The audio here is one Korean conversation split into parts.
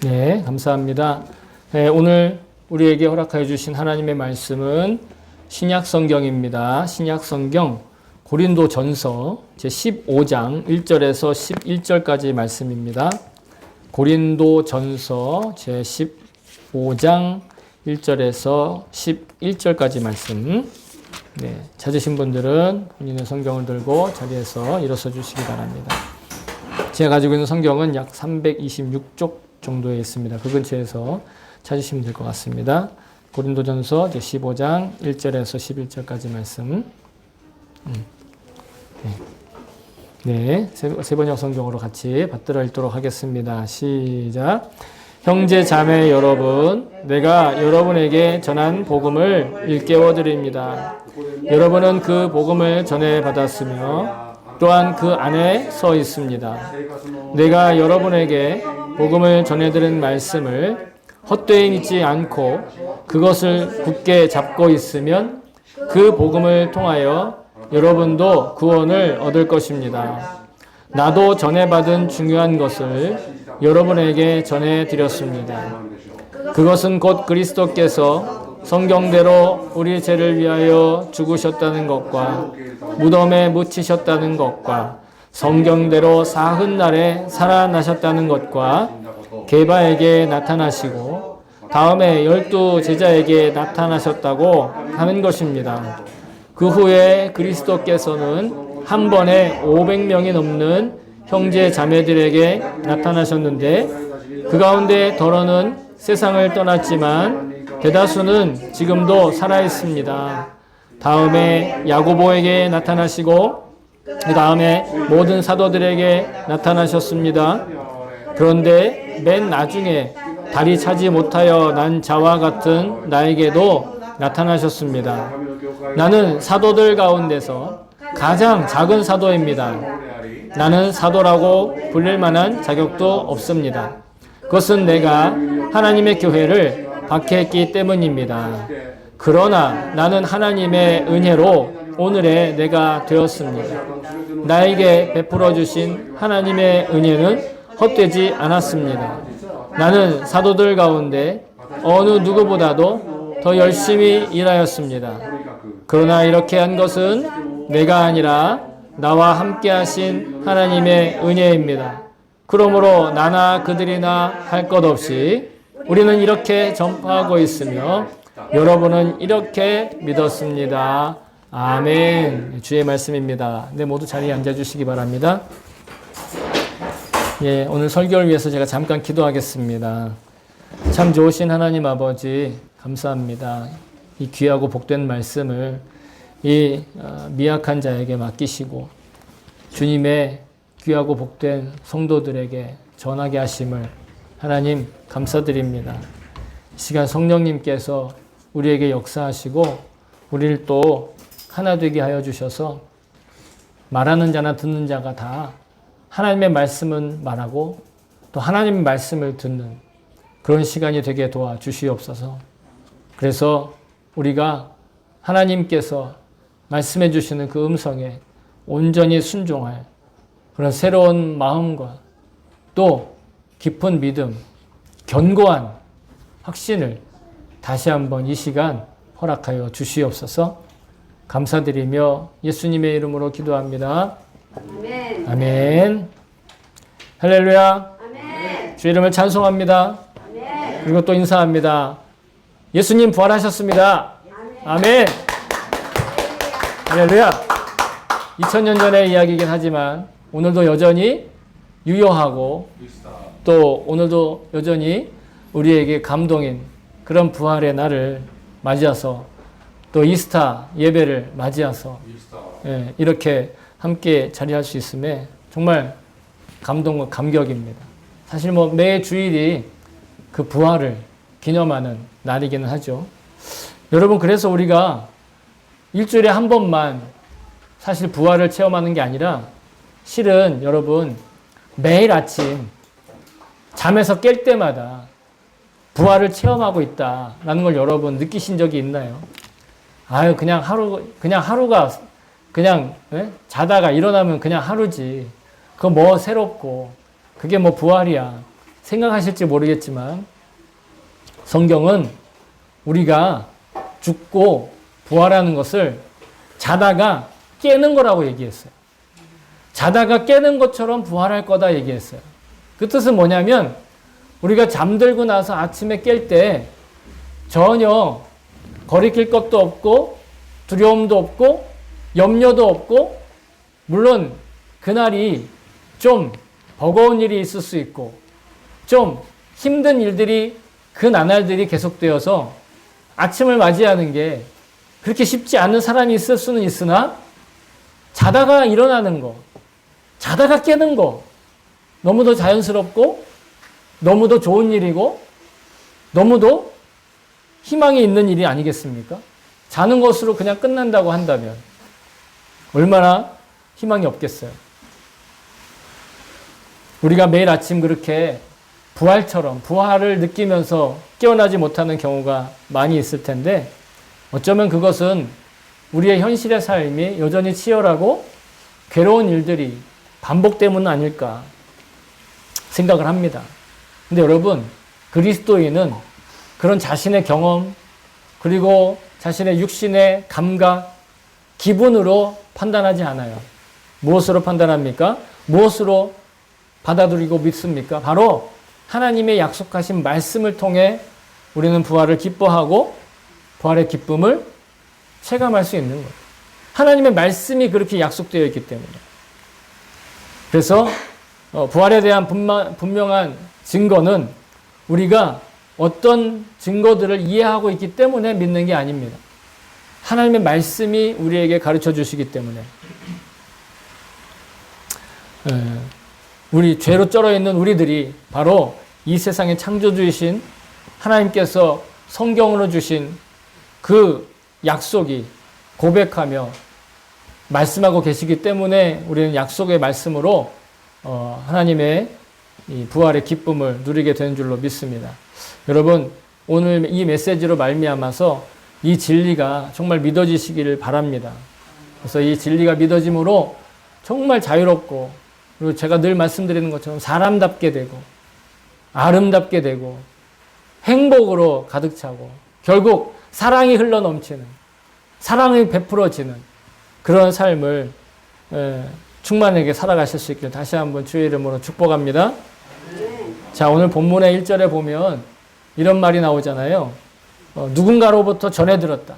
네, 감사합니다. 네, 오늘 우리에게 허락하여 주신 하나님의 말씀은 신약 성경입니다. 신약 성경 고린도 전서 제15장 1절에서 11절까지 말씀입니다. 고린도 전서 제15장 1절에서 11절까지 말씀. 네, 찾으신 분들은 본인의 성경을 들고 자리에서 일어서 주시기 바랍니다. 제가 가지고 있는 성경은 약 326쪽 정도에 있습니다. 그 근처에서 찾으시면 될 것 같습니다. 고린도전서 제15장 1절에서 11절까지 말씀. 네, 세번역 성경으로 같이 받들어 읽도록 하겠습니다. 시작. 형제 자매 여러분, 내가 여러분에게 전한 복음을 일깨워 드립니다. 여러분은 그 복음을 전해 받았으며 또한 그 안에 서 있습니다. 내가 여러분에게 복음을 전해드린 말씀을 헛되이 믿지 않고 그것을 굳게 잡고 있으면 그 복음을 통하여 여러분도 구원을 얻을 것입니다. 나도 전해받은 중요한 것을 여러분에게 전해드렸습니다. 그것은 곧 그리스도께서 성경대로 우리 죄를 위하여 죽으셨다는 것과 무덤에 묻히셨다는 것과 성경대로 사흔날에 살아나셨다는 것과 게바에게 나타나시고 다음에 12 제자에게 나타나셨다고 하는 것입니다. 그 후에 그리스도께서는 한 번에 500명이 넘는 형제 자매들에게 나타나셨는데 그 가운데 더러는 세상을 떠났지만 대다수는 지금도 살아있습니다. 다음에 야고보에게 나타나시고 그 다음에 모든 사도들에게 나타나셨습니다. 그런데 맨 나중에 다리 차지 못하여 난 자와 같은 나에게도 나타나셨습니다. 나는 사도들 가운데서 가장 작은 사도입니다. 나는 사도라고 불릴 만한 자격도 없습니다. 그것은 내가 하나님의 교회를 박해했기 때문입니다. 그러나 나는 하나님의 은혜로 오늘의 내가 되었습니다. 나에게 베풀어 주신 하나님의 은혜는 헛되지 않았습니다. 나는 사도들 가운데 어느 누구보다도 더 열심히 일하였습니다. 그러나 이렇게 한 것은 내가 아니라 나와 함께 하신 하나님의 은혜입니다. 그러므로 나나 그들이나 할 것 없이 우리는 이렇게 전파하고 있으며 여러분은 이렇게 믿었습니다. 아멘. 주의 말씀입니다. 네, 모두 자리에 앉아주시기 바랍니다. 예, 오늘 설교를 위해서 제가 잠깐 기도하겠습니다. 참 좋으신 하나님 아버지 감사합니다. 이 귀하고 복된 말씀을 이 미약한 자에게 맡기시고 주님의 귀하고 복된 성도들에게 전하게 하심을 하나님 감사드립니다. 이 시간 성령님께서 우리에게 역사하시고 우리를 또 하나 되게 하여 주셔서 말하는 자나 듣는 자가 다 하나님의 말씀은 말하고 또 하나님의 말씀을 듣는 그런 시간이 되게 도와주시옵소서. 그래서 우리가 하나님께서 말씀해 주시는 그 음성에 온전히 순종할 그런 새로운 마음과 또 깊은 믿음, 견고한 확신을 다시 한번 이 시간 허락하여 주시옵소서. 감사드리며 예수님의 이름으로 기도합니다. 아멘. 아멘. 할렐루야. 아멘. 주 이름을 찬송합니다. 아멘. 그리고 또 인사합니다. 예수님 부활하셨습니다. 아멘. 할렐루야. 2000년 전의 이야기이긴 하지만 오늘도 여전히 유효하고 또 오늘도 여전히 우리에게 감동인 그런 부활의 날을 맞이해서 또 이스터 예배를 맞이해서 예, 이렇게 함께 자리할 수 있음에 정말 감동과 감격입니다. 사실 매 주일이 그 부활을 기념하는 날이기는 하죠. 여러분, 그래서 우리가 일주일에 한 번만 사실 부활을 체험하는 게 아니라 실은 여러분 매일 아침 잠에서 깰 때마다 부활을 체험하고 있다라는 걸 여러분 느끼신 적이 있나요? 아유, 그냥 하루가 그냥 자다가 일어나면 그냥 하루지. 그거 뭐 새롭고 그게 뭐 부활이야. 생각하실지 모르겠지만 성경은 우리가 죽고 부활하는 것을 자다가 깨는 거라고 얘기했어요. 자다가 깨는 것처럼 부활할 거다 얘기했어요. 그 뜻은 뭐냐면 우리가 잠들고 나서 아침에 깰 때 전혀 거리낄 것도 없고 두려움도 없고 염려도 없고, 물론 그날이 좀 버거운 일이 있을 수 있고 좀 힘든 일들이 그 나날들이 계속되어서 아침을 맞이하는 게 그렇게 쉽지 않은 사람이 있을 수는 있으나 자다가 일어나는 거, 자다가 깨는 거 너무도 자연스럽고 너무도 좋은 일이고 너무도 희망이 있는 일이 아니겠습니까? 자는 것으로 그냥 끝난다고 한다면 얼마나 희망이 없겠어요. 우리가 매일 아침 그렇게 부활처럼 부활을 느끼면서 깨어나지 못하는 경우가 많이 있을 텐데 어쩌면 그것은 우리의 현실의 삶이 여전히 치열하고 괴로운 일들이 반복되면 아닐까 생각을 합니다. 근데 여러분, 그리스도인은 그런 자신의 경험 그리고 자신의 육신의 감각, 기분으로 판단하지 않아요. 무엇으로 판단합니까? 무엇으로 받아들이고 믿습니까? 바로 하나님의 약속하신 말씀을 통해 우리는 부활을 기뻐하고 부활의 기쁨을 체감할 수 있는 거예요. 하나님의 말씀이 그렇게 약속되어 있기 때문에. 그래서 부활에 대한 분명한 증거는 우리가 어떤 증거들을 이해하고 있기 때문에 믿는 게 아닙니다. 하나님의 말씀이 우리에게 가르쳐 주시기 때문에. 우리 죄로 쩔어 있는 우리들이 바로 이 세상의 창조주이신 하나님께서 성경으로 주신 그 약속이 고백하며 말씀하고 계시기 때문에 우리는 약속의 말씀으로 하나님의 이 부활의 기쁨을 누리게 되는 줄로 믿습니다. 여러분, 오늘 이 메시지로 말미암아서 이 진리가 정말 믿어지시기를 바랍니다. 그래서 이 진리가 믿어짐으로 정말 자유롭고, 그리고 제가 늘 말씀드리는 것처럼 사람답게 되고 아름답게 되고 행복으로 가득 차고 결국 사랑이 흘러넘치는, 사랑이 베풀어지는 그런 삶을 충만하게 살아가실 수 있기를 다시 한번 주의 이름으로 축복합니다. 자, 오늘 본문의 1절에 보면 이런 말이 나오잖아요. 누군가로부터 전해 들었다.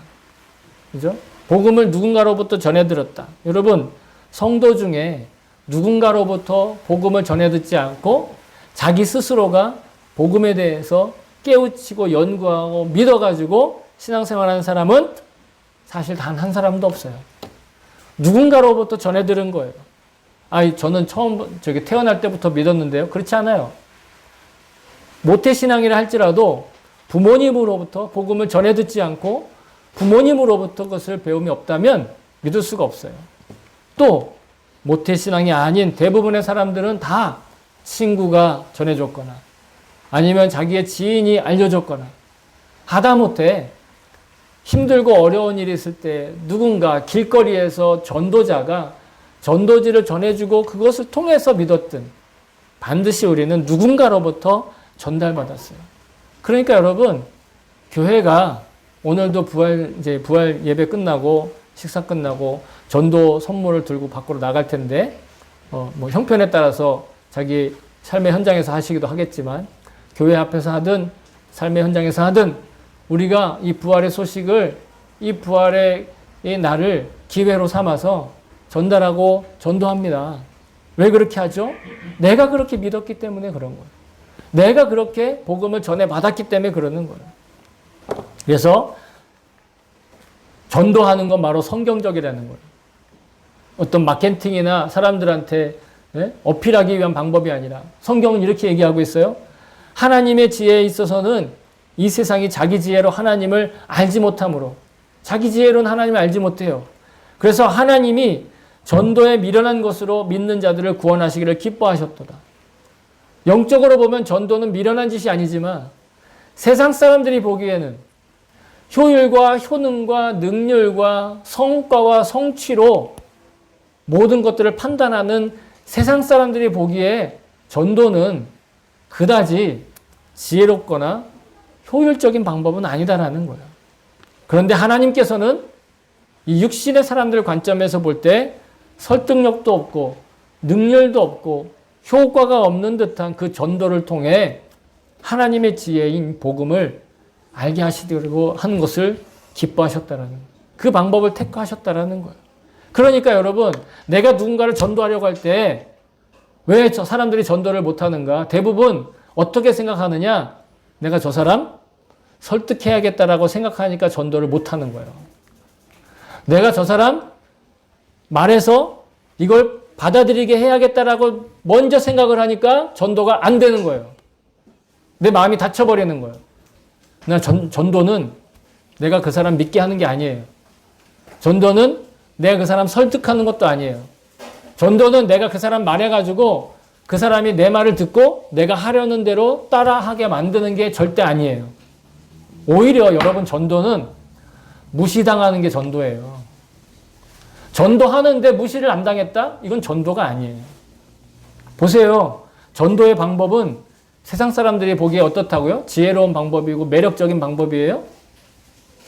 그죠? 복음을 누군가로부터 전해 들었다. 여러분, 성도 중에 누군가로부터 복음을 전해 듣지 않고 자기 스스로가 복음에 대해서 깨우치고 연구하고 믿어가지고 신앙생활하는 사람은 사실 단 한 사람도 없어요. 누군가로부터 전해 들은 거예요. 저는 태어날 때부터 믿었는데요. 그렇지 않아요. 모태신앙이라 할지라도 부모님으로부터 복음을 전해 듣지 않고 부모님으로부터 그것을 배움이 없다면 믿을 수가 없어요. 또 모태신앙이 아닌 대부분의 사람들은 다 친구가 전해줬거나 아니면 자기의 지인이 알려줬거나 하다못해 힘들고 어려운 일이 있을 때 누군가 길거리에서 전도자가 전도지를 전해주고 그것을 통해서 믿었든 반드시 우리는 누군가로부터 전달받았어요. 그러니까 여러분, 교회가 오늘도 부활 예배 끝나고 식사 끝나고 전도 선물을 들고 밖으로 나갈 텐데 형편에 따라서 자기 삶의 현장에서 하시기도 하겠지만 교회 앞에서 하든 삶의 현장에서 하든 우리가 이 부활의 소식을, 이 부활의 이 날을 기회로 삼아서 전달하고 전도합니다. 왜 그렇게 하죠? 내가 그렇게 믿었기 때문에 그런 거예요. 내가 그렇게 복음을 전해받았기 때문에 그러는 거예요. 그래서 전도하는 건 바로 성경적이라는 거예요. 어떤 마케팅이나 사람들한테 어필하기 위한 방법이 아니라 성경은 이렇게 얘기하고 있어요. 하나님의 지혜에 있어서는 이 세상이 자기 지혜로 하나님을 알지 못하므로, 자기 지혜로는 하나님을 알지 못해요. 그래서 하나님이 전도에 미련한 것으로 믿는 자들을 구원하시기를 기뻐하셨도다. 영적으로 보면 전도는 미련한 짓이 아니지만 세상 사람들이 보기에는 효율과 효능과 능률과 성과와 성취로 모든 것들을 판단하는 세상 사람들이 보기에 전도는 그다지 지혜롭거나 효율적인 방법은 아니다라는 거예요. 그런데 하나님께서는 이 육신의 사람들 관점에서 볼 때 설득력도 없고 능률도 없고 효과가 없는 듯한 그 전도를 통해 하나님의 지혜인 복음을 알게 하시려고 하는 것을 기뻐하셨다라는 거예요. 그 방법을 택하셨다라는 거예요. 그러니까 여러분, 내가 누군가를 전도하려고 할 때 왜 저 사람들이 전도를 못하는가? 대부분 어떻게 생각하느냐? 내가 저 사람 설득해야겠다라고 생각하니까 전도를 못하는 거예요. 내가 저 사람 말해서 이걸 받아들이게 해야겠다라고 먼저 생각을 하니까 전도가 안 되는 거예요. 내 마음이 닫혀버리는 거예요. 전도는 내가 그 사람 믿게 하는 게 아니에요. 전도는 내가 그 사람 설득하는 것도 아니에요. 전도는 내가 그 사람 말해가지고 그 사람이 내 말을 듣고 내가 하려는 대로 따라하게 만드는 게 절대 아니에요. 오히려 여러분, 전도는 무시당하는 게 전도예요. 전도하는데 무시를 안 당했다? 이건 전도가 아니에요. 보세요. 전도의 방법은 세상 사람들이 보기에 어떻다고요? 지혜로운 방법이고 매력적인 방법이에요?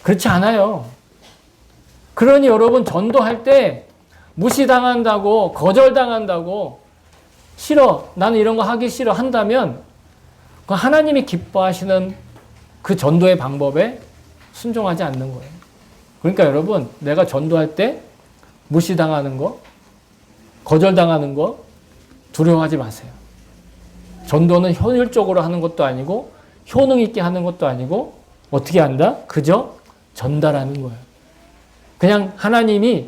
그렇지 않아요. 그러니 여러분, 전도할 때 무시당한다고, 거절당한다고, 싫어, 나는 이런 거 하기 싫어 한다면 그 하나님이 기뻐하시는 그 전도의 방법에 순종하지 않는 거예요. 그러니까 여러분, 내가 전도할 때 무시당하는 거, 거절당하는 거 두려워하지 마세요. 전도는 효율적으로 하는 것도 아니고 효능 있게 하는 것도 아니고 어떻게 한다? 그저 전달하는 거예요. 그냥 하나님이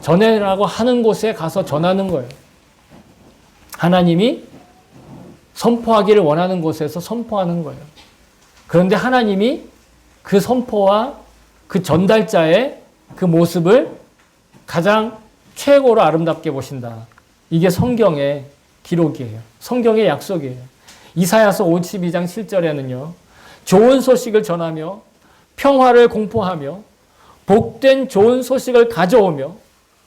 전해라고 하는 곳에 가서 전하는 거예요. 하나님이 선포하기를 원하는 곳에서 선포하는 거예요. 그런데 하나님이 그 선포와 그 전달자의 그 모습을 가장 최고로 아름답게 보신다. 이게 성경의 기록이에요. 성경의 약속이에요. 이사야서 52장 7절에는요. 좋은 소식을 전하며 평화를 공포하며 복된 좋은 소식을 가져오며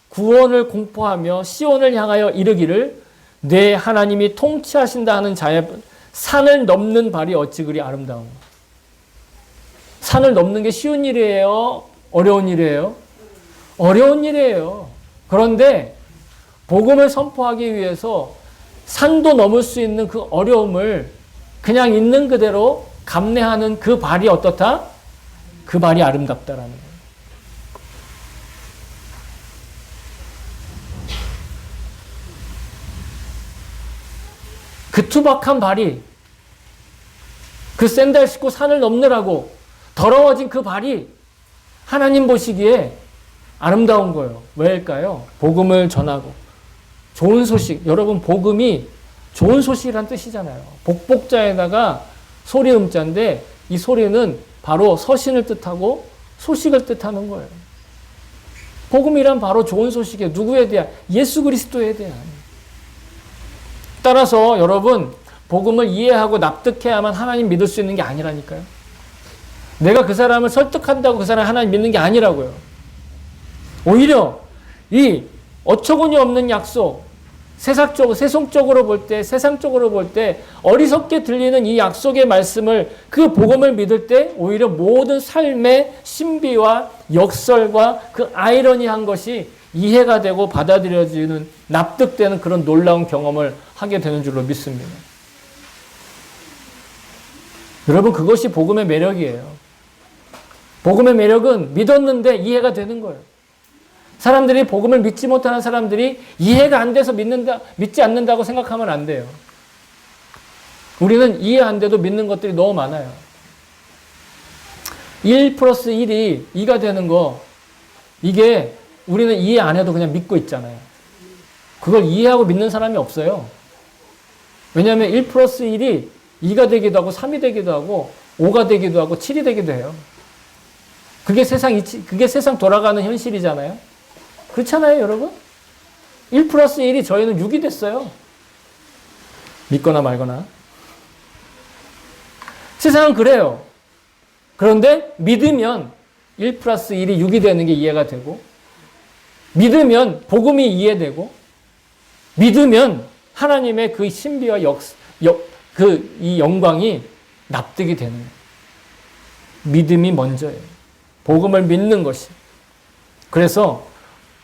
구원을 공포하며 시온을 향하여 이르기를 내 하나님이 통치하신다 하는 자의 산을 넘는 발이 어찌 그리 아름다운가. 산을 넘는 게 쉬운 일이에요? 어려운 일이에요? 어려운 일이에요. 그런데 복음을 선포하기 위해서 산도 넘을 수 있는 그 어려움을 그냥 있는 그대로 감내하는 그 발이 어떻다? 그 발이 아름답다라는 거예요. 그 투박한 발이, 그 샌들 신고 산을 넘느라고 더러워진 그 발이 하나님 보시기에 아름다운 거예요. 왜일까요? 복음을 전하고 좋은 소식. 여러분, 복음이 좋은 소식이란 뜻이잖아요. 복복자에다가 소리 음자인데 이 소리는 바로 서신을 뜻하고 소식을 뜻하는 거예요. 복음이란 바로 좋은 소식이에요. 누구에 대한? 예수 그리스도에 대한. 따라서 여러분, 복음을 이해하고 납득해야만 하나님 믿을 수 있는 게 아니라니까요. 내가 그 사람을 설득한다고 그 사람 하나님 믿는 게 아니라고요. 오히려 이 어처구니 없는 약속, 세상적으로 볼 때, 세상적으로 볼 때 어리석게 들리는 이 약속의 말씀을, 그 복음을 믿을 때 오히려 모든 삶의 신비와 역설과 그 아이러니한 것이 이해가 되고 받아들여지는, 납득되는 그런 놀라운 경험을 하게 되는 줄로 믿습니다. 여러분, 그것이 복음의 매력이에요. 복음의 매력은 믿었는데 이해가 되는 거예요. 사람들이 복음을 믿지 못하는 사람들이 이해가 안 돼서 믿지 않는다고 생각하면 안 돼요. 우리는 이해 안 돼도 믿는 것들이 너무 많아요. 1 플러스 1이 2가 되는 거, 이게 우리는 이해 안 해도 그냥 믿고 있잖아요. 그걸 이해하고 믿는 사람이 없어요. 왜냐하면 1 플러스 1이 2가 되기도 하고 3이 되기도 하고 5가 되기도 하고 7이 되기도 해요. 그게 세상 돌아가는 현실이잖아요. 그렇잖아요, 여러분? 1 플러스 1이 저희는 6이 됐어요. 믿거나 말거나. 세상은 그래요. 그런데 믿으면 1 플러스 1이 6이 되는 게 이해가 되고, 믿으면 복음이 이해되고, 믿으면 하나님의 그 신비와 이 영광이 납득이 되는 거예요. 믿음이 먼저예요. 복음을 믿는 것이. 그래서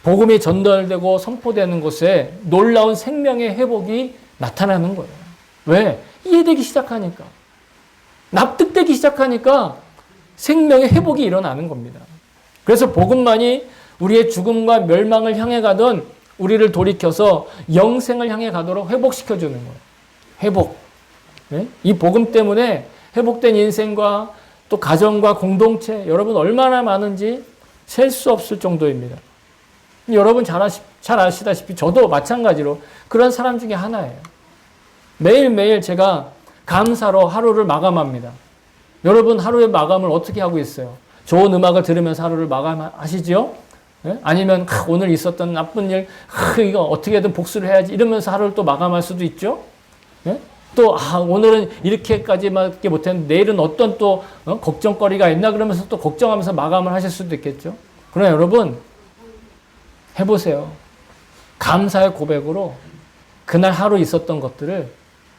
복음이 전달되고 선포되는 곳에 놀라운 생명의 회복이 나타나는 거예요. 왜? 이해되기 시작하니까. 납득되기 시작하니까 생명의 회복이 일어나는 겁니다. 그래서 복음만이 우리의 죽음과 멸망을 향해 가던 우리를 돌이켜서 영생을 향해 가도록 회복시켜주는 거예요. 회복. 네? 이 복음 때문에 회복된 인생과 또 가정과 공동체, 여러분 얼마나 많은지 셀 수 없을 정도입니다. 여러분 잘 아시다시피 저도 마찬가지로 그런 사람 중에 하나예요. 매일매일 제가 감사로 하루를 마감합니다. 여러분 하루의 마감을 어떻게 하고 있어요? 좋은 음악을 들으면서 하루를 마감하시죠? 네? 아니면 오늘 있었던 나쁜 일, 이거 어떻게든 복수를 해야지 이러면서 하루를 또 마감할 수도 있죠? 네? 또 오늘은 이렇게까지밖에 못했는데 내일은 어떤 또 걱정거리가 있나 그러면서 또 걱정하면서 마감을 하실 수도 있겠죠? 그러나 여러분 해보세요. 감사의 고백으로 그날 하루 있었던 것들을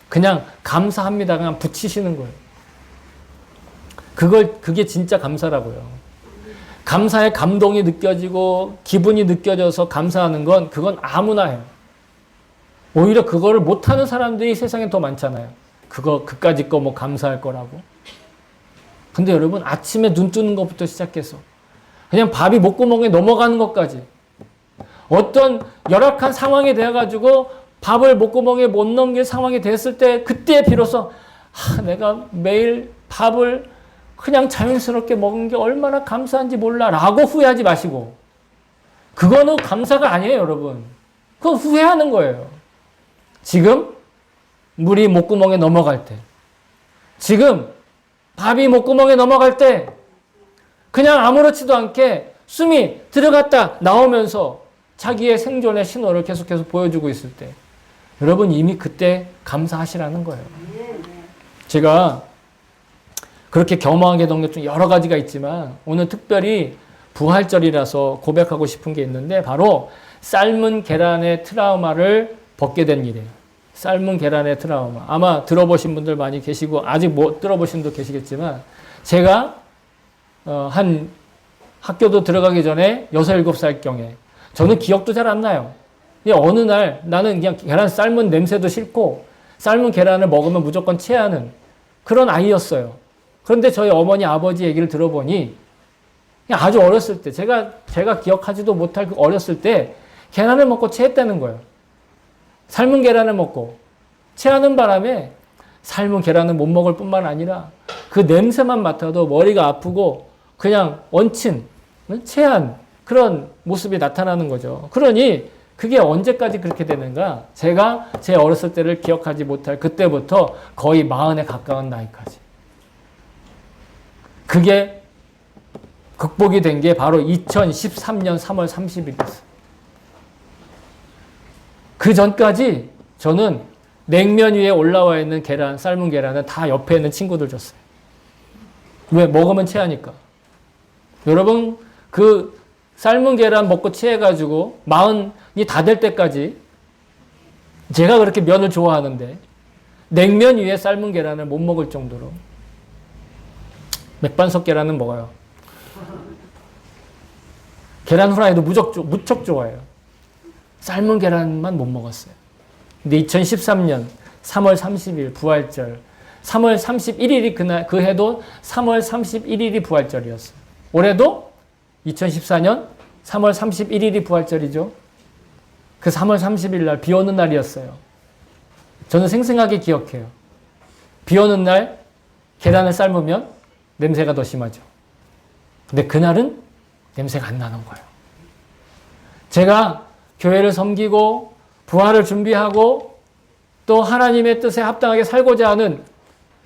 그냥 감사합니다. 그냥 붙이시는 거예요. 그게 진짜 감사라고요. 감사의 감동이 느껴지고 기분이 느껴져서 감사하는 그건 아무나 해요. 오히려 그거를 못하는 사람들이 세상에 더 많잖아요. 그까짓 거 뭐 감사할 거라고. 근데 여러분 아침에 눈 뜨는 것부터 시작해서 그냥 밥이 목구멍에 넘어가는 것까지 어떤 열악한 상황이 되어가지고 밥을 목구멍에 못 넘길 상황이 됐을 때 그때 비로소 내가 매일 밥을 그냥 자연스럽게 먹은 게 얼마나 감사한지 몰라 라고 후회하지 마시고 그거는 감사가 아니에요 여러분. 그건 후회하는 거예요. 지금 물이 목구멍에 넘어갈 때 지금 밥이 목구멍에 넘어갈 때 그냥 아무렇지도 않게 숨이 들어갔다 나오면서 자기의 생존의 신호를 계속해서 보여주고 있을 때 여러분 이미 그때 감사하시라는 거예요. 제가 그렇게 겸허하게 된 것 중 여러 가지가 있지만 오늘 특별히 부활절이라서 고백하고 싶은 게 있는데 바로 삶은 계란의 트라우마를 벗게 된 일이에요. 삶은 계란의 트라우마. 아마 들어보신 분들 많이 계시고 아직 못 들어보신 분도 계시겠지만 제가 한 학교도 들어가기 전에 6, 7살 경에 저는 기억도 잘 안 나요. 어느 날 나는 그냥 계란 삶은 냄새도 싫고 삶은 계란을 먹으면 무조건 체하는 그런 아이였어요. 그런데 저희 어머니 아버지 얘기를 들어보니 그냥 아주 어렸을 때 제가 기억하지도 못할 그 어렸을 때 계란을 먹고 체했다는 거예요. 삶은 계란을 먹고 체하는 바람에 삶은 계란을 못 먹을 뿐만 아니라 그 냄새만 맡아도 머리가 아프고 그냥 얹힌 체한 그런 모습이 나타나는 거죠. 그러니 그게 언제까지 그렇게 되는가? 제가 제 어렸을 때를 기억하지 못할 그때부터 거의 40에 가까운 나이까지. 그게 극복이 된 게 바로 2013년 3월 30일이었어요. 그 전까지 저는 냉면 위에 올라와 있는 계란, 삶은 계란은 다 옆에 있는 친구들 줬어요. 왜? 먹으면 체하니까. 여러분, 그 삶은 계란 먹고 체해가지고 40이 다 될 때까지 제가 그렇게 면을 좋아하는데 냉면 위에 삶은 계란을 못 먹을 정도로 맥반석 계란은 먹어요. 계란 후라이도 무척 좋아해요. 삶은 계란만 못 먹었어요. 근데 2013년 3월 30일 부활절 3월 31일이 그 해도 3월 31일이 부활절이었어요. 올해도 2014년 3월 31일이 부활절이죠. 그 3월 30일 날 비 오는 날이었어요. 저는 생생하게 기억해요. 비 오는 날 계란을 삶으면 냄새가 더 심하죠. 근데 그날은 냄새가 안 나는 거예요. 제가 교회를 섬기고 부활을 준비하고 또 하나님의 뜻에 합당하게 살고자 하는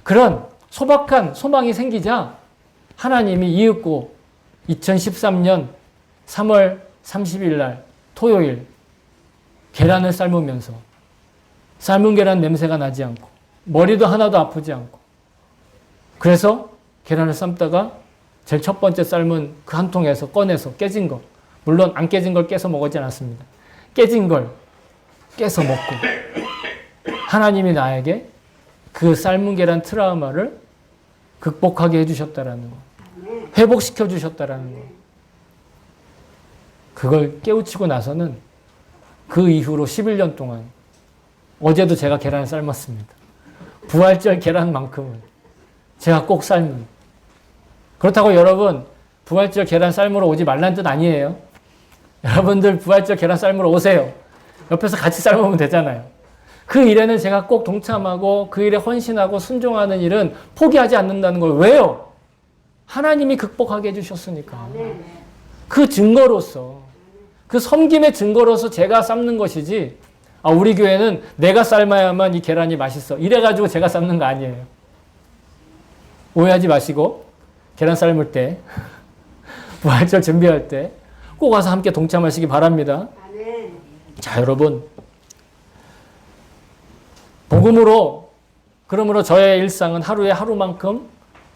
그런 소박한 소망이 생기자 하나님이 이윽고 2013년 3월 30일 날 토요일 계란을 삶으면서 삶은 계란 냄새가 나지 않고 머리도 하나도 아프지 않고 그래서 계란을 삶다가 제일 첫 번째 삶은 그 한 통에서 꺼내서 깨진 거 물론 안 깨진 걸 깨서 먹지 않았습니다. 깨진 걸 깨서 먹고 하나님이 나에게 그 삶은 계란 트라우마를 극복하게 해주셨다라는 거. 회복시켜 주셨다라는 거. 그걸 깨우치고 나서는 그 이후로 11년 동안 어제도 제가 계란을 삶았습니다. 부활절 계란만큼은 제가 꼭 삶은. 그렇다고 여러분 부활절 계란 삶으러 오지 말라는 뜻 아니에요. 여러분들 부활절 계란 삶으러 오세요. 옆에서 같이 삶으면 되잖아요. 그 일에는 제가 꼭 동참하고 그 일에 헌신하고 순종하는 일은 포기하지 않는다는 걸. 왜요? 하나님이 극복하게 해주셨으니까. 그 증거로서, 그 섬김의 증거로서 제가 삶는 것이지, 우리 교회는 내가 삶아야만 이 계란이 맛있어, 이래가지고 제가 삶는 거 아니에요. 오해하지 마시고 계란 삶을 때 부활절 준비할 때 꼭 와서 함께 동참하시기 바랍니다. 자, 여러분, 복음으로, 그러므로 저의 일상은 하루에 하루만큼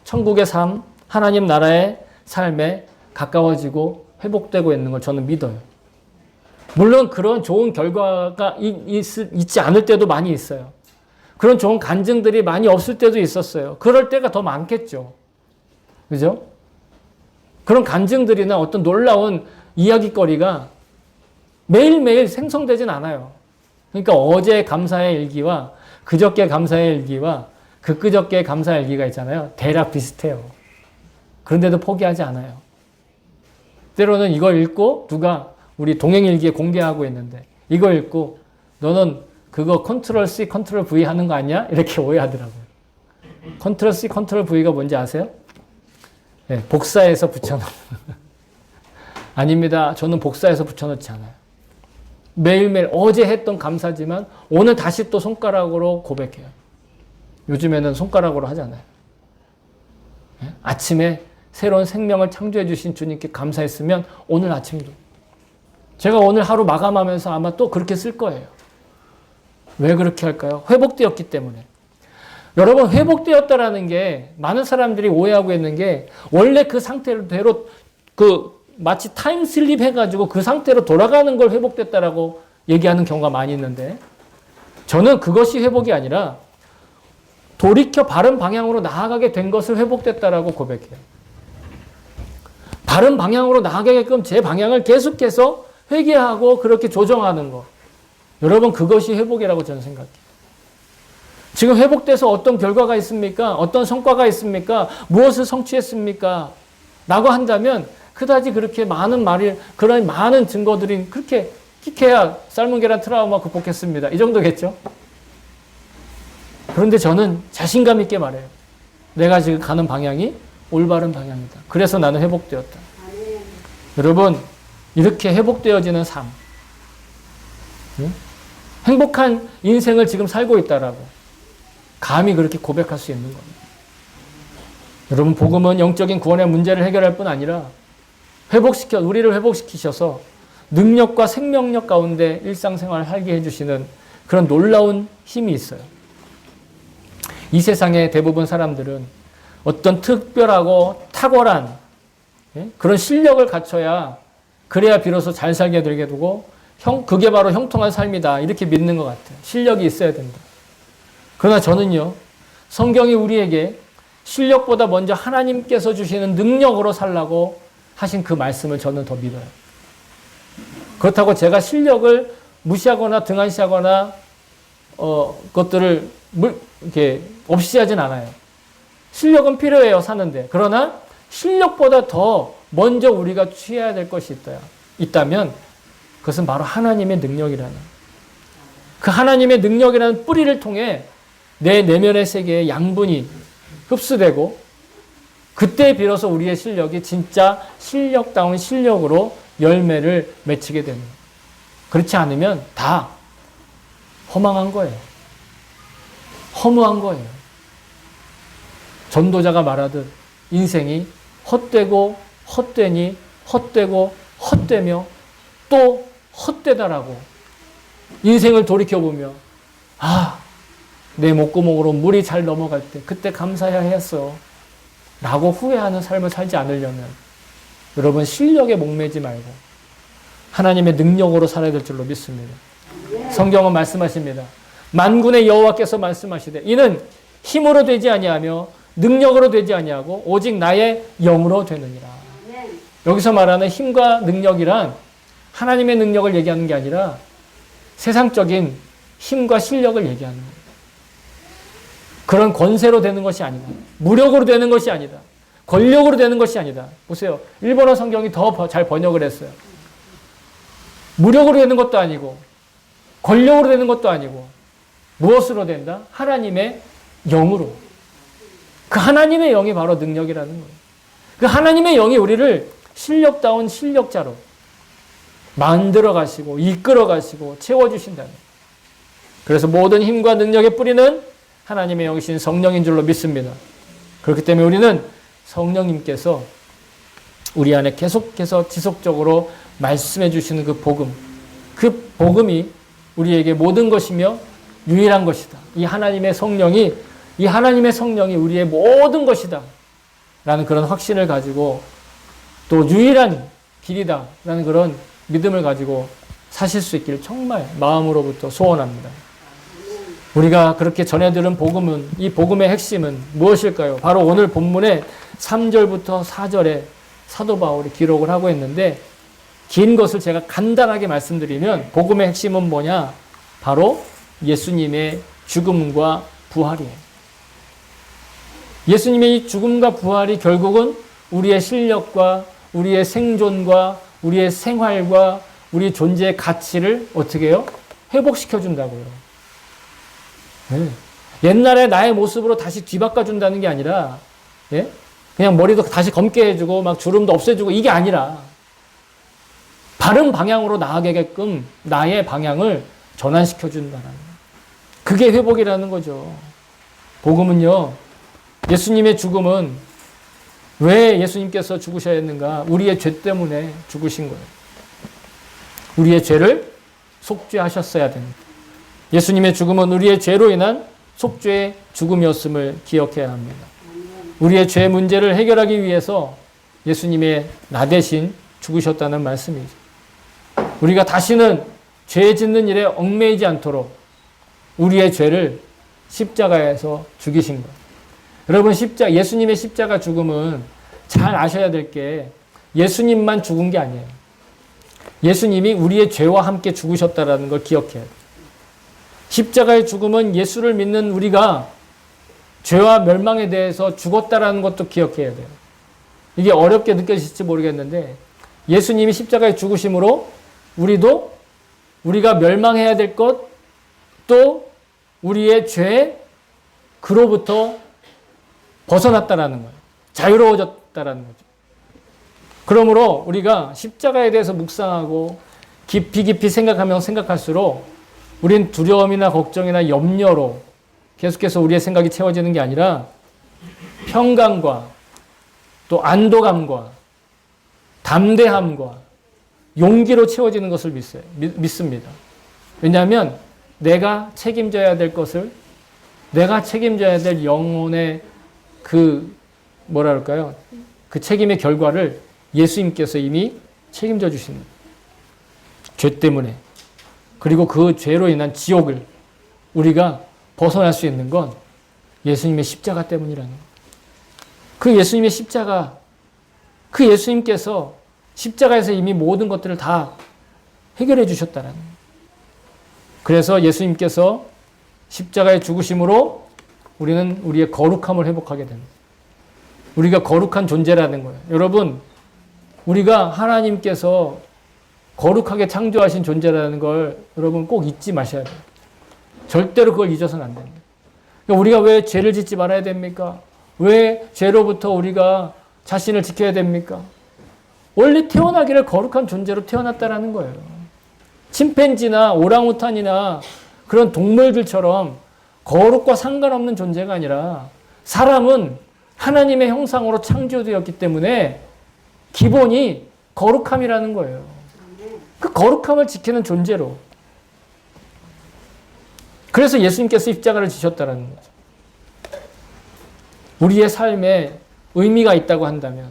천국의 삶, 하나님 나라의 삶에 가까워지고 회복되고 있는 걸 저는 믿어요. 물론 그런 좋은 결과가 있지 않을 때도 많이 있어요. 그런 좋은 간증들이 많이 없을 때도 있었어요. 그럴 때가 더 많겠죠. 그죠? 그런 간증들이나 어떤 놀라운 이야기거리가 매일매일 생성되진 않아요. 그러니까 어제 감사의 일기와 그저께 감사의 일기와 그저께 감사의 일기가 있잖아요. 대략 비슷해요. 그런데도 포기하지 않아요. 때로는 이걸 읽고 누가 우리 동행일기에 공개하고 있는데 이거 읽고 너는 그거 컨트롤 C, 컨트롤 V 하는 거 아니야? 이렇게 오해하더라고요. 컨트롤 C, 컨트롤 V가 뭔지 아세요? 네, 복사해서 붙여넣는. 아닙니다. 저는 복사해서 붙여넣지 않아요. 매일매일 어제 했던 감사지만 오늘 다시 또 손가락으로 고백해요. 요즘에는 손가락으로 하잖아요. 네? 아침에 새로운 생명을 창조해 주신 주님께 감사했으면 오늘 아침도 제가 오늘 하루 마감하면서 아마 또 그렇게 쓸 거예요. 왜 그렇게 할까요? 회복되었기 때문에. 여러분, 회복되었다라는 게 많은 사람들이 오해하고 있는 게 원래 그 상태대로 마치 타임슬립 해가지고 그 상태로 돌아가는 걸 회복됐다라고 얘기하는 경우가 많이 있는데 저는 그것이 회복이 아니라 돌이켜 바른 방향으로 나아가게 된 것을 회복됐다라고 고백해요. 바른 방향으로 나아가게끔 제 방향을 계속해서 회개하고 그렇게 조정하는 것. 여러분, 그것이 회복이라고 저는 생각해요. 지금 회복돼서 어떤 결과가 있습니까? 어떤 성과가 있습니까? 무엇을 성취했습니까? 라고 한다면 그다지 그렇게 많은 그런 많은 증거들이 그렇게 끽해야 삶은 계란 트라우마 극복했습니다. 이 정도겠죠? 그런데 저는 자신감 있게 말해요. 내가 지금 가는 방향이 올바른 방향이다. 그래서 나는 회복되었다. 여러분, 이렇게 회복되어지는 삶, 행복한 인생을 지금 살고 있다라고 감히 그렇게 고백할 수 있는 겁니다. 여러분, 복음은 영적인 구원의 문제를 해결할 뿐 아니라 우리를 회복시키셔서 능력과 생명력 가운데 일상생활을 살게 해주시는 그런 놀라운 힘이 있어요. 이 세상의 대부분 사람들은 어떤 특별하고 탁월한 그런 실력을 갖춰야 그래야 비로소 잘 살게 되게 되고 그게 바로 형통한 삶이다 이렇게 믿는 것 같아요. 실력이 있어야 된다. 그러나 저는요, 성경이 우리에게 실력보다 먼저 하나님께서 주시는 능력으로 살라고 하신 그 말씀을 저는 더 믿어요. 그렇다고 제가 실력을 무시하거나 등한시하거나 그것들을 이렇게 없이 하진 않아요. 실력은 필요해요, 사는데. 그러나 실력보다 더 먼저 우리가 취해야 될 것이 있다면 그것은 바로 하나님의 능력이라는, 그 하나님의 능력이라는 뿌리를 통해 내 내면의 세계의 양분이 흡수되고 그때 비로소 우리의 실력이 진짜 실력다운 실력으로 열매를 맺히게 되는 거예요. 그렇지 않으면 다 허망한 거예요. 허무한 거예요. 전도자가 말하듯 인생이 헛되고 헛되니 헛되고 헛되며 또 헛되다라고 인생을 돌이켜보며 내 목구멍으로 물이 잘 넘어갈 때 그때 감사해야 했어 라고 후회하는 삶을 살지 않으려면 여러분, 실력에 목매지 말고 하나님의 능력으로 살아야 될 줄로 믿습니다. 성경은 말씀하십니다. 만군의 여호와께서 말씀하시되 이는 힘으로 되지 아니하며 능력으로 되지 아니하고 오직 나의 영으로 되느니라. 여기서 말하는 힘과 능력이란 하나님의 능력을 얘기하는 게 아니라 세상적인 힘과 실력을 얘기하는 거예요. 그런 권세로 되는 것이 아니다. 무력으로 되는 것이 아니다. 권력으로 되는 것이 아니다. 보세요. 일본어 성경이 더 잘 번역을 했어요. 무력으로 되는 것도 아니고 권력으로 되는 것도 아니고 무엇으로 된다? 하나님의 영으로. 그 하나님의 영이 바로 능력이라는 거예요. 그 하나님의 영이 우리를 실력다운 실력자로 만들어 가시고 이끌어 가시고 채워주신다는 거예요. 그래서 모든 힘과 능력의 뿌리는 하나님의 영이신 성령인 줄로 믿습니다. 그렇기 때문에 우리는 성령님께서 우리 안에 계속해서 지속적으로 말씀해 주시는 그 복음이 우리에게 모든 것이며 유일한 것이다. 이 하나님의 성령이 우리의 모든 것이다. 라는 그런 확신을 가지고 또 유일한 길이다. 라는 그런 믿음을 가지고 사실 수 있기를 정말 마음으로부터 소원합니다. 우리가 그렇게 전해 들은 복음은, 이 복음의 핵심은 무엇일까요? 바로 오늘 본문의 3절부터 4절에 사도 바울이 기록을 하고 있는데, 긴 것을 제가 간단하게 말씀드리면 복음의 핵심은 뭐냐? 바로 예수님의 죽음과 부활이에요. 예수님의 이 죽음과 부활이 결국은 우리의 실력과 우리의 생존과 우리의 생활과 우리 존재의 가치를 어떻게 해요? 회복시켜 준다고요. 네. 옛날에 나의 모습으로 다시 뒤바꿔준다는 게 아니라, 예? 그냥 머리도 다시 검게 해주고 막 주름도 없애주고 이게 아니라 바른 방향으로 나아가게끔 나의 방향을 전환시켜준다는 거예요. 그게 회복이라는 거죠. 복음은요, 예수님의 죽음은 왜 예수님께서 죽으셔야 했는가? 우리의 죄 때문에 죽으신 거예요. 우리의 죄를 속죄하셨어야 됩니다. 예수님의 죽음은 우리의 죄로 인한 속죄의 죽음이었음을 기억해야 합니다. 우리의 죄 문제를 해결하기 위해서 예수님의 나 대신 죽으셨다는 말씀이죠. 우리가 다시는 죄 짓는 일에 얽매이지 않도록 우리의 죄를 십자가에서 죽이신 거예요. 여러분, 예수님의 십자가 죽음은 잘 아셔야 될 게 예수님만 죽은 게 아니에요. 예수님이 우리의 죄와 함께 죽으셨다는 걸 기억해야 돼요. 십자가의 죽음은 예수를 믿는 우리가 죄와 멸망에 대해서 죽었다라는 것도 기억해야 돼요. 이게 어렵게 느껴질지 모르겠는데 예수님이 십자가에 죽으심으로 우리가 멸망해야 될 것, 또 우리의 죄 그로부터 벗어났다라는 거예요. 자유로워졌다라는 거죠. 그러므로 우리가 십자가에 대해서 묵상하고 깊이 생각하면 생각할수록 우린 두려움이나 걱정이나 염려로 계속해서 우리의 생각이 채워지는 게 아니라 평강과 또 안도감과 담대함과 용기로 채워지는 것을 믿습니다. 왜냐하면 내가 책임져야 될 것을, 내가 책임져야 될 영혼의 그 책임의 결과를 예수님께서 이미 책임져 주신 죄 때문에, 그리고 그 죄로 인한 지옥을 우리가 벗어날 수 있는 건 예수님의 십자가 때문이라는 거예요. 그 예수님의 십자가, 그 예수님께서 십자가에서 이미 모든 것들을 다 해결해 주셨다는 거예요. 그래서 예수님께서 십자가의 죽으심으로 우리는 우리의 거룩함을 회복하게 됩니다. 우리가 거룩한 존재라는 거예요. 여러분, 우리가 하나님께서 거룩하게 창조하신 존재라는 걸 여러분 꼭 잊지 마셔야 돼요. 절대로 그걸 잊어서는 안 됩니다. 그러니까 우리가 왜 죄를 짓지 말아야 됩니까? 왜 죄로부터 우리가 자신을 지켜야 됩니까? 원래 태어나기를 거룩한 존재로 태어났다라는 거예요. 침팬지나 오랑우탄이나 그런 동물들처럼 거룩과 상관없는 존재가 아니라 사람은 하나님의 형상으로 창조되었기 때문에 기본이 거룩함이라는 거예요. 그 거룩함을 지키는 존재로. 그래서 예수님께서 십자가를 지셨다는 거죠. 우리의 삶에 의미가 있다고 한다면,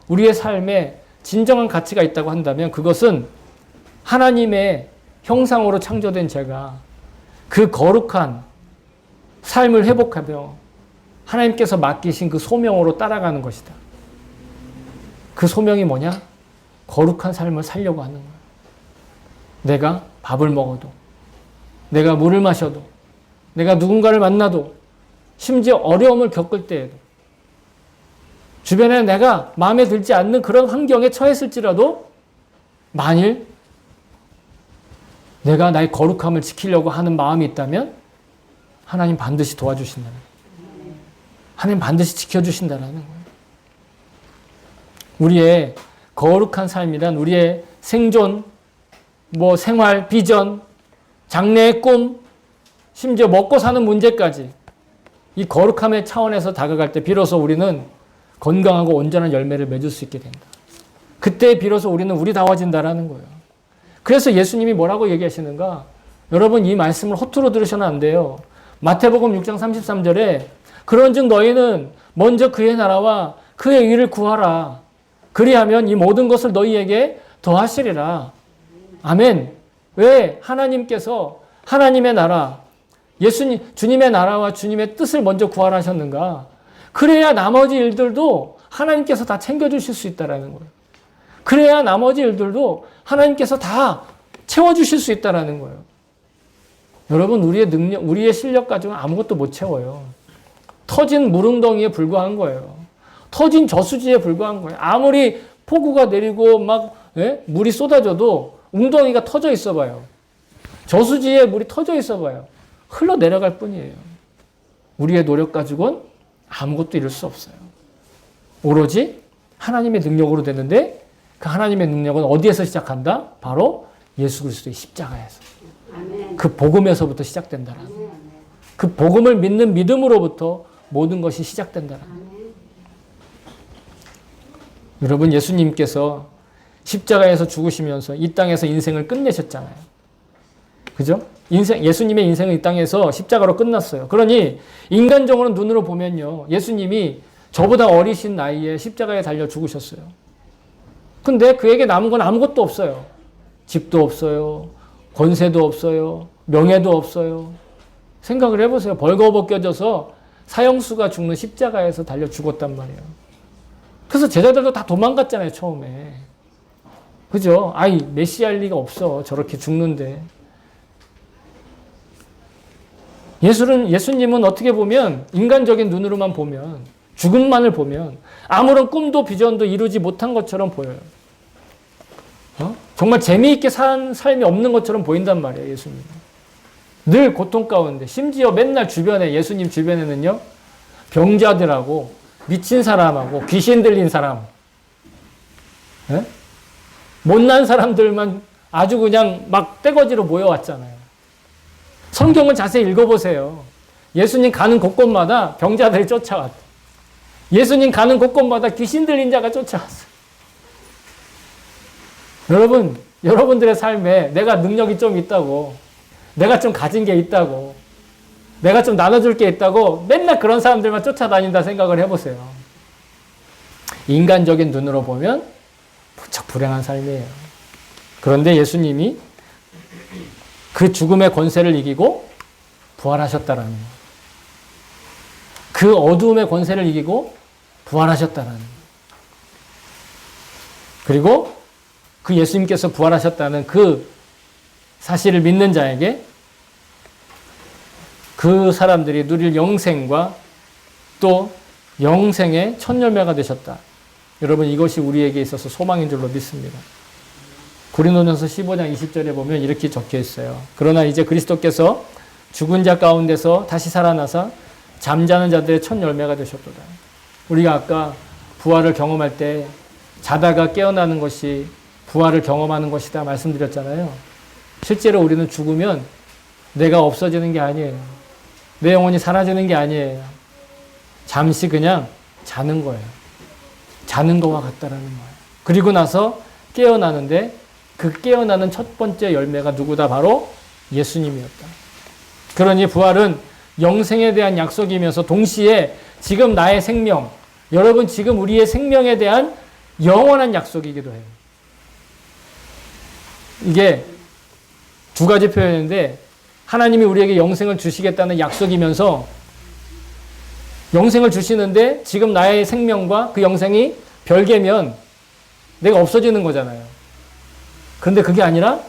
우리의 삶에 진정한 가치가 있다고 한다면 그것은 하나님의 형상으로 창조된 제가 그 거룩한 삶을 회복하며 하나님께서 맡기신 그 소명으로 따라가는 것이다. 그 소명이 뭐냐? 거룩한 삶을 살려고 하는 거야. 내가 밥을 먹어도, 내가 물을 마셔도, 내가 누군가를 만나도, 심지어 어려움을 겪을 때에도, 주변에 내가 마음에 들지 않는 그런 환경에 처했을지라도 만일 내가 나의 거룩함을 지키려고 하는 마음이 있다면 하나님 반드시 도와주신다는 거예요. 하나님 반드시 지켜주신다는 거예요. 우리의 거룩한 삶이란 우리의 생존, 생활, 비전, 장래의 꿈, 심지어 먹고 사는 문제까지 이 거룩함의 차원에서 다가갈 때 비로소 우리는 건강하고 온전한 열매를 맺을 수 있게 된다. 그때 비로소 우리는 우리다워진다라는 거예요. 그래서 예수님이 뭐라고 얘기하시는가? 여러분 이 말씀을 허투루 들으셔는 안 돼요. 마태복음 6장 33절에 그런즉 너희는 먼저 그의 나라와 그의 의를 구하라. 그리하면 이 모든 것을 너희에게 더하시리라. 아멘. 왜 하나님께서 하나님의 나라, 주님의 나라와 주님의 뜻을 먼저 구하라 하셨는가? 그래야 나머지 일들도 하나님께서 다 챙겨주실 수 있다는 거예요. 그래야 나머지 일들도 하나님께서 다 채워주실 수 있다는 거예요. 여러분, 우리의 능력, 우리의 실력 가지고는 아무것도 못 채워요. 터진 물웅덩이에 불과한 거예요. 터진 저수지에 불과한 거예요. 아무리 폭우가 내리고 물이 쏟아져도 웅덩이가 터져 있어 봐요. 저수지에 물이 터져 있어 봐요. 흘러 내려갈 뿐이에요. 우리의 노력 가지고는 아무것도 이룰 수 없어요. 오로지 하나님의 능력으로 되는데 그 하나님의 능력은 어디에서 시작한다? 바로 예수 그리스도의 십자가에서. 그 복음에서부터 시작된다라는 거예요. 그 복음을 믿는 믿음으로부터 모든 것이 시작된다라는 거예요. 여러분, 예수님께서 십자가에서 죽으시면서 이 땅에서 인생을 끝내셨잖아요. 그죠? 예수님의 인생은 이 땅에서 십자가로 끝났어요. 그러니 인간적으로 눈으로 보면요, 예수님이 저보다 어리신 나이에 십자가에 달려 죽으셨어요. 근데 그에게 남은 건 아무것도 없어요. 집도 없어요. 권세도 없어요. 명예도 없어요. 생각을 해보세요. 벌거벗겨져서 사형수가 죽는 십자가에서 달려 죽었단 말이에요. 그래서 제자들도 다 도망갔잖아요, 처음에. 그죠? 메시아일 리가 없어. 저렇게 죽는데. 예수님은 어떻게 보면 인간적인 눈으로만 보면, 죽음만을 보면 아무런 꿈도 비전도 이루지 못한 것처럼 보여요. 정말 재미있게 산 삶이 없는 것처럼 보인단 말이에요, 예수님. 늘 고통 가운데, 심지어 맨날 예수님 주변에는요, 병자들하고 미친 사람하고 귀신 들린 사람, 못난 사람들만 아주 그냥 막 떼거지로 모여왔잖아요. 성경을 자세히 읽어보세요. 예수님 가는 곳곳마다 병자들이 쫓아왔다. 예수님 가는 곳곳마다 귀신 들린 자가 쫓아왔어요. 여러분들의 삶에 내가 능력이 좀 있다고, 내가 좀 가진 게 있다고, 내가 좀 나눠줄 게 있다고 맨날 그런 사람들만 쫓아다닌다 생각을 해보세요. 인간적인 눈으로 보면 무척 불행한 삶이에요. 그런데 예수님이 그 죽음의 권세를 이기고 부활하셨다라는 거예요. 그 어두움의 권세를 이기고 부활하셨다라는 거예요. 그리고 그 예수님께서 부활하셨다는 그 사실을 믿는 자에게 그 사람들이 누릴 영생과 또 영생의 첫 열매가 되셨다. 여러분, 이것이 우리에게 있어서 소망인 줄로 믿습니다. 고린도전서 15장 20절에 보면 이렇게 적혀 있어요. 그러나 이제 그리스도께서 죽은 자 가운데서 다시 살아나사 잠자는 자들의 첫 열매가 되셨도다. 우리가 아까 부활을 경험할 때 자다가 깨어나는 것이 부활을 경험하는 것이다 말씀드렸잖아요. 실제로 우리는 죽으면 내가 없어지는 게 아니에요. 내 영혼이 사라지는 게 아니에요. 잠시 그냥 자는 거예요. 자는 거와 같다라는 거예요. 그리고 나서 깨어나는데 그 깨어나는 첫 번째 열매가 누구다? 바로 예수님이었다. 그러니 부활은 영생에 대한 약속이면서 동시에 지금 나의 생명, 여러분 지금 우리의 생명에 대한 영원한 약속이기도 해요. 이게 두 가지 표현인데 하나님이 우리에게 영생을 주시겠다는 약속이면서 영생을 주시는데 지금 나의 생명과 그 영생이 별개면 내가 없어지는 거잖아요. 그런데 그게 아니라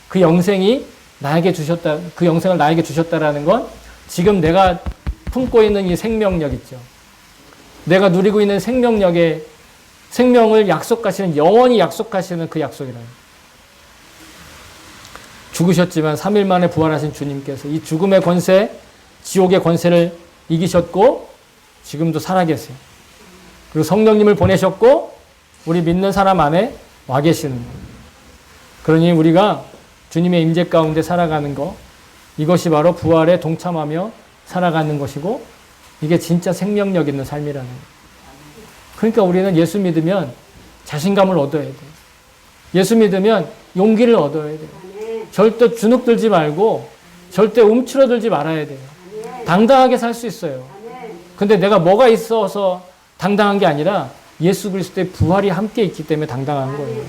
그 영생이 나에게 주셨다, 그 영생을 나에게 주셨다라는 건 지금 내가 품고 있는 이 생명력 있죠. 내가 누리고 있는 생명력에 생명을 약속하시는, 영원히 약속하시는 그 약속이라는. 죽으셨지만 3일 만에 부활하신 주님께서 이 죽음의 권세, 지옥의 권세를 이기셨고 지금도 살아계세요. 그리고 성령님을 보내셨고 우리 믿는 사람 안에 와 계시는 거예요. 그러니 우리가 주님의 임재 가운데 살아가는 것, 이것이 바로 부활에 동참하며 살아가는 것이고 이게 진짜 생명력 있는 삶이라는 거예요. 그러니까 우리는 예수 믿으면 자신감을 얻어야 돼요. 예수 믿으면 용기를 얻어야 돼요. 절대 주눅 들지 말고 절대 움츠러들지 말아야 돼요. 당당하게 살 수 있어요. 근데 내가 뭐가 있어서 당당한 게 아니라 예수 그리스도의 부활이 함께 있기 때문에 당당한 거예요.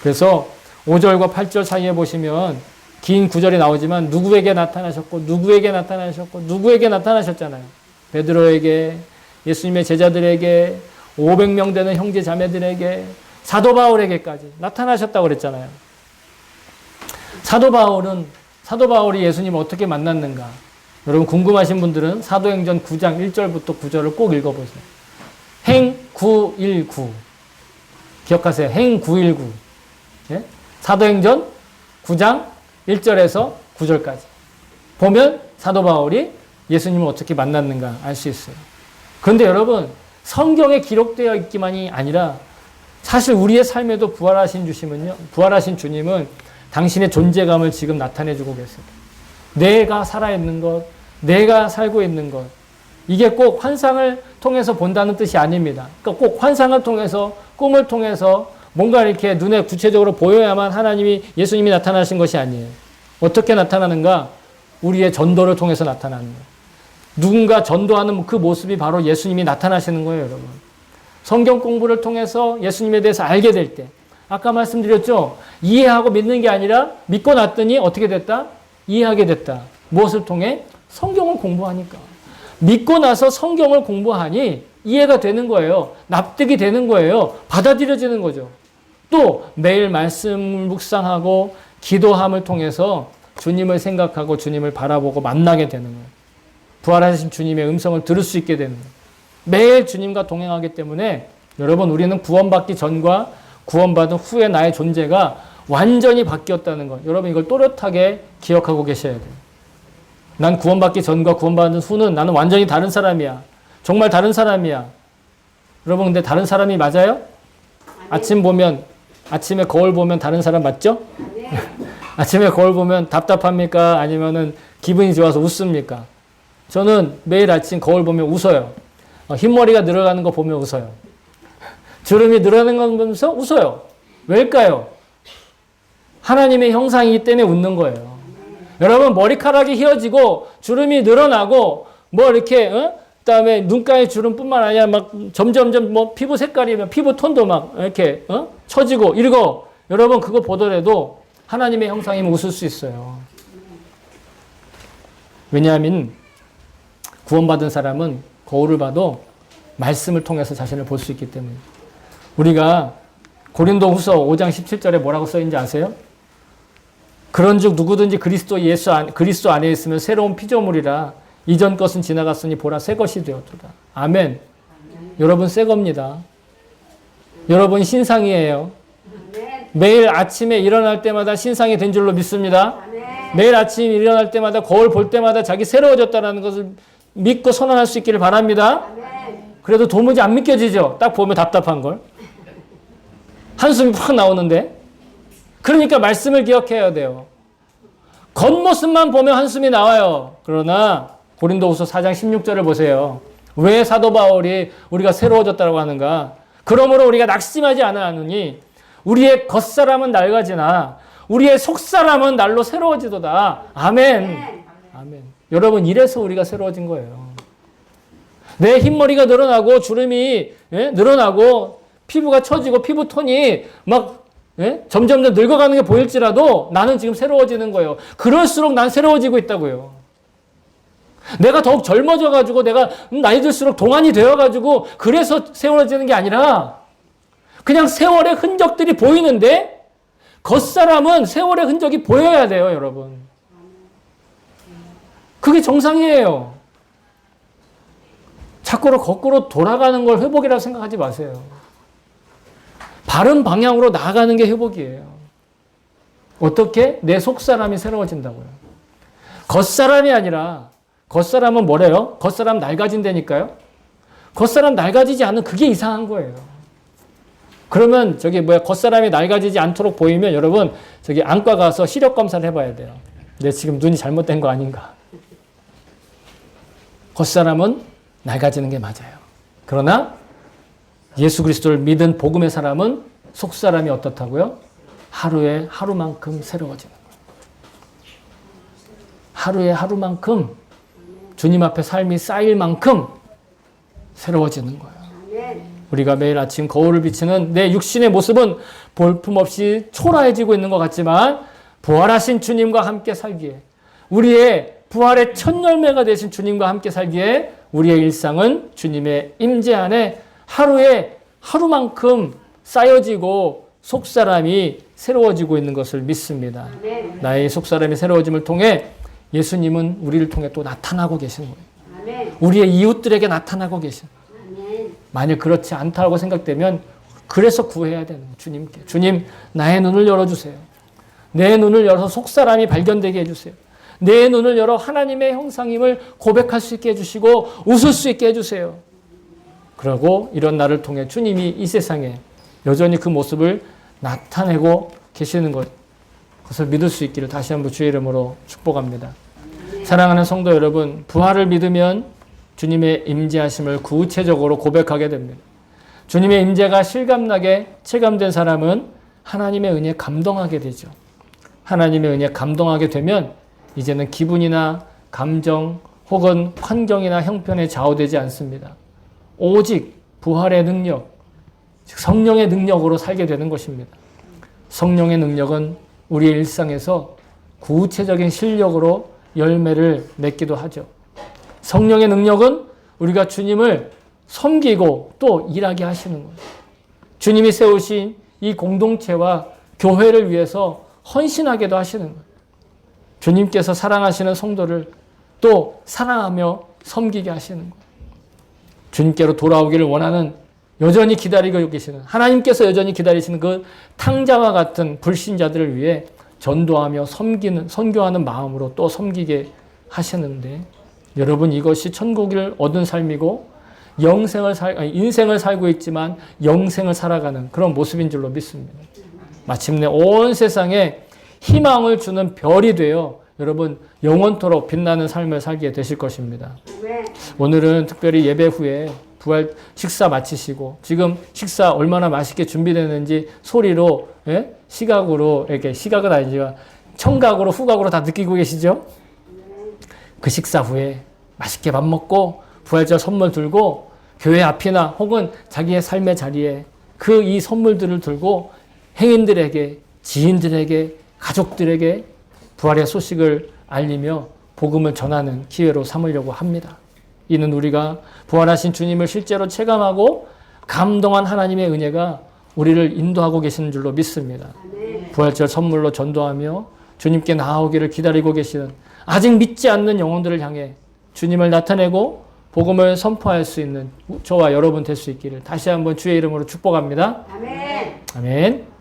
그래서 5절과 8절 사이에 보시면 긴 구절이 나오지만 누구에게 나타나셨고 누구에게 나타나셨고 누구에게 나타나셨잖아요. 베드로에게, 예수님의 제자들에게, 500명 되는 형제 자매들에게, 사도 바울에게까지 나타나셨다고 그랬잖아요. 사도 바울이 예수님을 어떻게 만났는가? 여러분 궁금하신 분들은 사도행전 9장 1절부터 9절을 꼭 읽어보세요. 행 919 기억하세요. 행 919 예? 사도행전 9장 1절에서 9절까지 보면 사도 바울이 예수님을 어떻게 만났는가 알 수 있어요. 그런데 여러분 성경에 기록되어 있기만이 아니라 사실 우리의 삶에도 부활하신 주님은 당신의 존재감을 지금 나타내주고 계세요. 내가 살아있는 것, 내가 살고 있는 것, 이게 꼭 환상을 통해서 본다는 뜻이 아닙니다. 그러니까 꼭 환상을 통해서, 꿈을 통해서 뭔가 이렇게 눈에 구체적으로 보여야만 하나님이, 예수님이 나타나신 것이 아니에요. 어떻게 나타나는가? 우리의 전도를 통해서 나타나는 거예요. 누군가 전도하는 그 모습이 바로 예수님이 나타나시는 거예요, 여러분. 성경 공부를 통해서 예수님에 대해서 알게 될 때, 아까 말씀드렸죠? 이해하고 믿는 게 아니라 믿고 났더니 어떻게 됐다? 이해하게 됐다. 무엇을 통해? 성경을 공부하니까. 믿고 나서 성경을 공부하니 이해가 되는 거예요. 납득이 되는 거예요. 받아들여지는 거죠. 또 매일 말씀을 묵상하고 기도함을 통해서 주님을 생각하고 주님을 바라보고 만나게 되는 거예요. 부활하신 주님의 음성을 들을 수 있게 되는 거예요. 매일 주님과 동행하기 때문에 여러분 우리는 구원받기 전과 구원받은 후에 나의 존재가 완전히 바뀌었다는 것. 여러분 이걸 또렷하게 기억하고 계셔야 돼요. 난 구원받기 전과 구원받은 후는 나는 완전히 다른 사람이야. 정말 다른 사람이야. 여러분 근데 다른 사람이 맞아요? 아침에 거울 보면 다른 사람 맞죠? 아침에 거울 보면 답답합니까? 아니면은 기분이 좋아서 웃습니까? 저는 매일 아침 거울 보면 웃어요. 흰머리가 늘어가는 거 보면 웃어요. 주름이 늘어나는 거 보면서 웃어요. 왜일까요? 하나님의 형상이기 때문에 웃는 거예요. 여러분 머리카락이 휘어지고 주름이 늘어나고 뭐 이렇게 그다음에 눈가에 주름뿐만 아니라 막 점점점 뭐 피부 색깔이면 피부 톤도 막 이렇게 처지고 이러고 여러분 그거 보더라도 하나님의 형상이면 웃을 수 있어요. 왜냐하면 구원받은 사람은 거울을 봐도 말씀을 통해서 자신을 볼 수 있기 때문에. 우리가 고린도후서 5장 17절에 뭐라고 써있는지 아세요? 그런즉 누구든지 그리스도 안에 있으면 새로운 피조물이라 이전 것은 지나갔으니 보라 새 것이 되었도다. 아멘. 여러분 새 겁니다. 여러분 신상이에요. 매일 아침에 일어날 때마다 신상이 된 줄로 믿습니다. 매일 아침 일어날 때마다 거울 볼 때마다 자기 새로워졌다는 것을 믿고 선언할 수 있기를 바랍니다. 그래도 도무지 안 믿겨지죠? 딱 보면 답답한 걸. 한숨이 팍 나오는데. 그러니까 말씀을 기억해야 돼요. 겉모습만 보면 한숨이 나와요. 그러나 고린도후서 4장 16절을 보세요. 왜 사도 바울이 우리가 새로워졌다고 하는가? 그러므로 우리가 낙심하지 않으니 우리의 겉사람은 낡아지나 우리의 속사람은 날로 새로워지도다. 아멘. 아멘. 여러분 이래서 우리가 새로워진 거예요. 내 흰머리가 늘어나고 주름이 늘어나고 피부가 처지고 피부톤이 막 점점 늙어가는 게 보일지라도 나는 지금 새로워지는 거예요. 그럴수록 난 새로워지고 있다고요. 내가 더욱 젊어져가지고 내가 나이 들수록 동안이 되어가지고 그래서 세워지는 게 아니라 그냥 세월의 흔적들이 보이는데 겉사람은 세월의 흔적이 보여야 돼요, 여러분. 그게 정상이에요. 자꾸로 거꾸로 돌아가는 걸 회복이라고 생각하지 마세요. 바른 방향으로 나아가는 게 회복이에요. 어떻게? 내 속사람이 새로워진다고요. 겉사람이 아니라, 겉사람은 뭐래요? 겉사람 낡아진다니까요? 겉사람 낡아지지 않는 그게 이상한 거예요. 그러면 겉사람이 낡아지지 않도록 보이면 여러분 안과 가서 시력 검사를 해봐야 돼요. 내 지금 눈이 잘못된 거 아닌가? 겉사람은 낡아지는 게 맞아요. 그러나 예수 그리스도를 믿은 복음의 사람은 속사람이 어떻다고요? 하루에 하루만큼 새로워지는 거예요. 하루에 하루만큼 주님 앞에 삶이 쌓일 만큼 새로워지는 거예요. 우리가 매일 아침 거울을 비치는 내 육신의 모습은 볼품없이 초라해지고 있는 것 같지만 부활하신 주님과 함께 살기에, 우리의 부활의 첫 열매가 되신 주님과 함께 살기에 우리의 일상은 주님의 임재 안에 하루에 하루만큼 쌓여지고 속사람이 새로워지고 있는 것을 믿습니다. 나의 속사람이 새로워짐을 통해 예수님은 우리를 통해 또 나타나고 계신 거예요. 우리의 이웃들에게 나타나고 계신 거예요. 만약 그렇지 않다고 생각되면 그래서 구해야 되는 거예요. 주님께. 주님, 나의 눈을 열어주세요. 내 눈을 열어서 속사람이 발견되게 해주세요. 내 눈을 열어 하나님의 형상임을 고백할 수 있게 해주시고 웃을 수 있게 해주세요. 그러고 이런 나를 통해 주님이 이 세상에 여전히 그 모습을 나타내고 계시는 것, 그것을 믿을 수 있기를 다시 한번 주의 이름으로 축복합니다. 사랑하는 성도 여러분, 부활을 믿으면 주님의 임재하심을 구체적으로 고백하게 됩니다. 주님의 임재가 실감나게 체감된 사람은 하나님의 은혜에 감동하게 되죠. 하나님의 은혜에 감동하게 되면 이제는 기분이나 감정 혹은 환경이나 형편에 좌우되지 않습니다. 오직 부활의 능력, 즉 성령의 능력으로 살게 되는 것입니다. 성령의 능력은 우리의 일상에서 구체적인 실력으로 열매를 맺기도 하죠. 성령의 능력은 우리가 주님을 섬기고 또 일하게 하시는 거예요. 주님이 세우신 이 공동체와 교회를 위해서 헌신하게도 하시는 거예요. 주님께서 사랑하시는 성도를 또 사랑하며 섬기게 하시는 거예요. 주님께로 돌아오기를 원하는, 여전히 기다리고 계시는, 하나님께서 여전히 기다리시는 그 탕자와 같은 불신자들을 위해 전도하며 섬기는, 선교하는 마음으로 또 섬기게 하시는데, 여러분, 이것이 천국을 얻은 삶이고 인생을 살고 있지만 영생을 살아가는 그런 모습인 줄로 믿습니다. 마침내 온 세상에 희망을 주는 별이 되어 여러분 영원토록 빛나는 삶을 살게 되실 것입니다. 오늘은 특별히 예배 후에 부활 식사 마치시고 지금 식사 얼마나 맛있게 준비되는지 소리로, 시각으로, 이렇게 시각은 아니지만 청각으로 후각으로 다 느끼고 계시죠? 그 식사 후에 맛있게 밥 먹고 부활절 선물 들고 교회 앞이나 혹은 자기의 삶의 자리에 이 선물들을 들고 행인들에게, 지인들에게, 가족들에게 부활의 소식을 알리며 복음을 전하는 기회로 삼으려고 합니다. 이는 우리가 부활하신 주님을 실제로 체감하고 감동한 하나님의 은혜가 우리를 인도하고 계시는 줄로 믿습니다. 부활절 선물로 전도하며 주님께 나아오기를 기다리고 계시는 아직 믿지 않는 영혼들을 향해 주님을 나타내고 복음을 선포할 수 있는 저와 여러분 될 수 있기를 다시 한번 주의 이름으로 축복합니다. 아멘. 아멘.